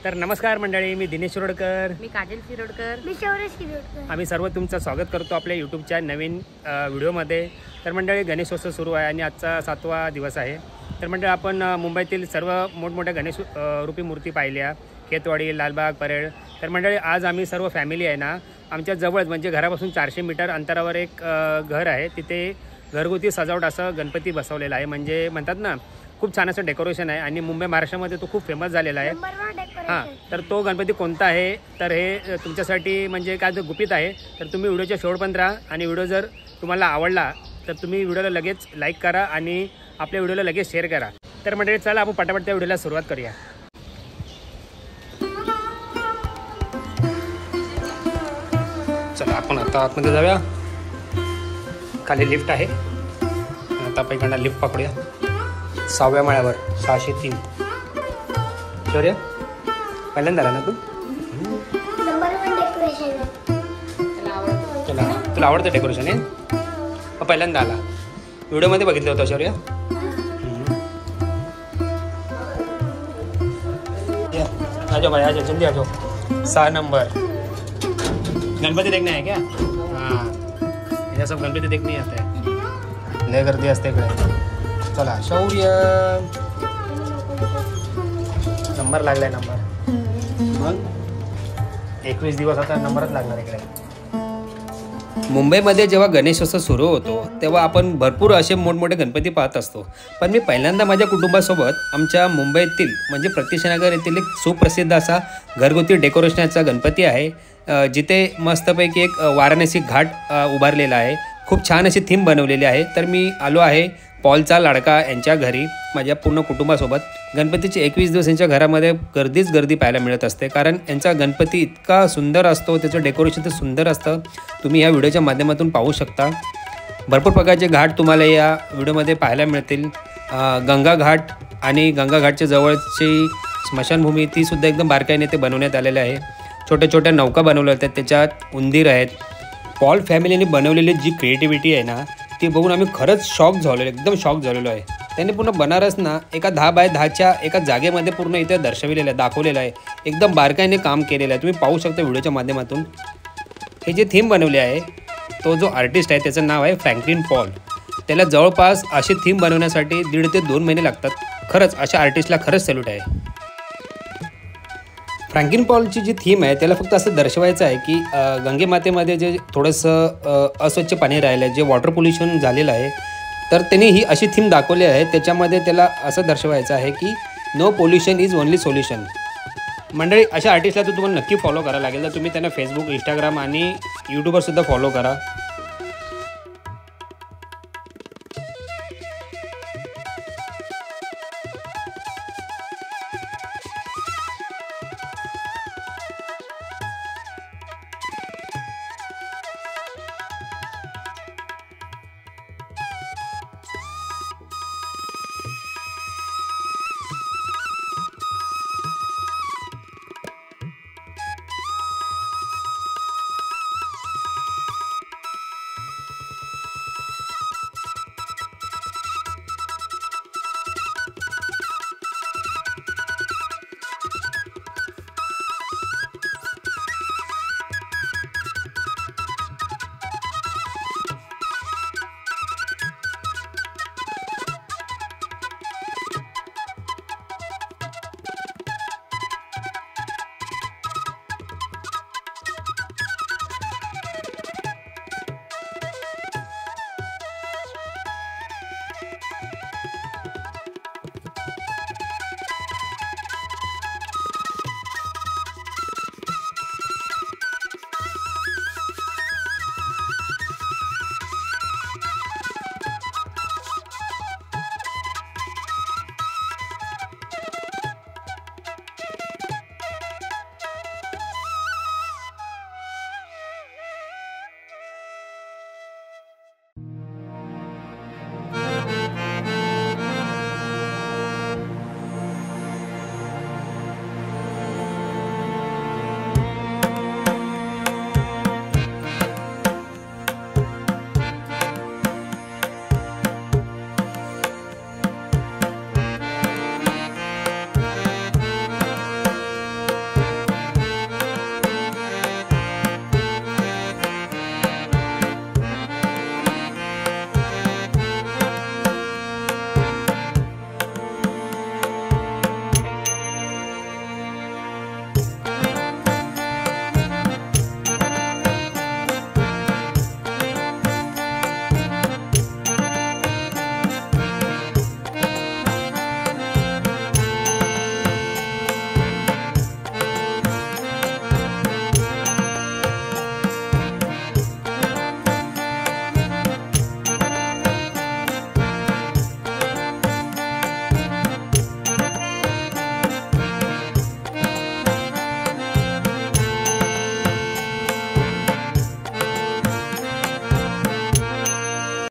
तर नमस्कार मंडळी, मी दिनेश शिरोडकर, मी काजल शिरोडकर, मी शौर्य शिरोडकर। आम्ही सर्व तुमचं स्वागत करतो आपल्या यूट्यूबच्या नवीन व्हिडिओमध्ये। तर मंडळी, गणेशोत्सव सुरू आहे आणि आजचा 7वा दिवस आहे। तर मंडळी, आपण मुंबईतील सर्व मोठमोठ्या गणेश रूपी मूर्ती पाहिल्या, खेतवाडी, लालबाग, परेड। तर मंडळी, आज आम्ही सर्व फॅमिली आहे ना, आमच्या जवळच म्हणजे घरापासून 400 मीटर अंतरावर एक घर आहे, तिथे घरगुती सजावट असं गणपती बसवलेला आहे। म्हणजे म्हणतात ना, खूप छान असं डेकोरेशन आहे आणि मुंबई महाराष्ट्रामध्ये तो खूप फेमस झालेला आहे। हां, तर तो गणपती कोणता आहे तर हे तुमच्यासाठी म्हणजे काय ते गुपित आहे। तर तुम्ही व्हिडिओच्या शेवटपर्यंत राहा आणि व्हिडिओ जर तुम्हाला आवडला तर तुम्ही व्हिडिओला लगेच लाईक करा आणि आपल्या व्हिडिओला लगेच शेअर करा। तर मंडळी, चला आपण पटापट त्या व्हिडिओला सुरुवात करूया। चला आपण आता आतमध्ये जाऊया। खाली लिफ्ट आहे, आता आपण इकडनं लिफ्ट पकडूया 6व्या माळ्यावर 603। शौर्य, पहिल्यांदा आला ना तू? नंबर 1 डेकोरेशन तुला आवडतं डेकोरेशन आहे? पहिल्यांदा आला, व्हिडिओमध्ये बघितलं होतं शौर्य? आजो भाई, आजो जल्दी आजो। 6 नंबर गणपती देखने आहे क्या? हाँ, ये सब गणपती देखने आते हैं, लय गर्दी असते इकडे। चला शौर्य, नंबर लागलाय, नंबर मग 21 दिवस आता नंबरच लागणार इकडे। मुंबईमध्ये जेव्हा गणेशोत्सव सुरू होतो तेव्हा आपण भरपूर असे मोठमोठे गणपती पाहत असतो, पण मी पहिल्यांदा माझ्या कुटुंबासोबत आमच्या मुंबईतील म्हणजे प्रतीक्षनगर येथील एक सुप्रसिद्ध असा घरगुती डेकोरेशनचा गणपती आहे, जिथे मस्तपैकी एक वाराणसी घाट उभारलेला आहे। खूप छान अशी थीम बनवलेली आहे। तर मी आलो आहे पॉलचा लाडका यांच्या घरी माझ्या पूर्ण कुटुंबासोबत। गणपतीचे 21 दिवस यांच्या घरामध्ये गर्दीच गर्दी पाहायला मिळत असते, कारण यांचा गणपती इतका सुंदर असतो, त्याचं डेकोरेशन तर सुंदर असतं। तुम्ही या व्हिडिओच्या माध्यमातून पाहू शकता। भरपूर प्रकारचे घाट तुम्हाला या व्हिडिओमध्ये पाहायला मिळतील। गंगा घाट आणि गंगा घाटच्या जवळची स्मशानभूमी तीसुद्धा एकदम बारकाईने ते बनवण्यात आलेलं आहे। छोट्या छोट्या नौका बनवल्या आहेत, त्याच्यात उंदीर आहेत। पॉल फॅमिलीने बनवलेली जी क्रिएटिव्हिटी आहे ना, ती बघून आम्ही खरंच शॉक झालेलो, एकदम शॉक झालेलो आहे। त्यांनी पूर्ण बनारस ना एका 10 बाय 10च्या एका जागेमध्ये पूर्ण इथे दर्शविलेलं आहे, दाखवलेलं आहे, एकदम बारकाईने काम केलेलं आहे। तुम्ही पाहू शकता व्हिडिओच्या माध्यमातून। हे जे थीम बनवले आहे, तो जो आर्टिस्ट आहे त्याचं नाव आहे फ्रँकलिन पॉल। त्याला जवळपास अशी थीम बनवण्यासाठी 1.5 ते 2 महिने लागतात। खरंच अशा आर्टिस्टला खरंच सॅल्यूट आहे। फ्रँकलिन पॉलची जी थीम आहे त्याला फक्त असं दर्शवायचं आहे की गंगेमातेमध्ये जे थोडंसं अस्वच्छ पाणी राहिलं आहे, जे वॉटर पोल्युशन झालेलं आहे, तर त्यांनी ही अशी थीम दाखवली आहे। त्याच्यामध्ये त्याला असं दर्शवायचं आहे की no pollution is only solution. मंडळी, अशा आर्टिस्टला तर तुम्हाला नक्की फॉलो करायला लागेल, तर तुम्ही त्यांना फेसबुक, इंस्टाग्राम आणि यूट्यूबवरसुद्धा फॉलो करा।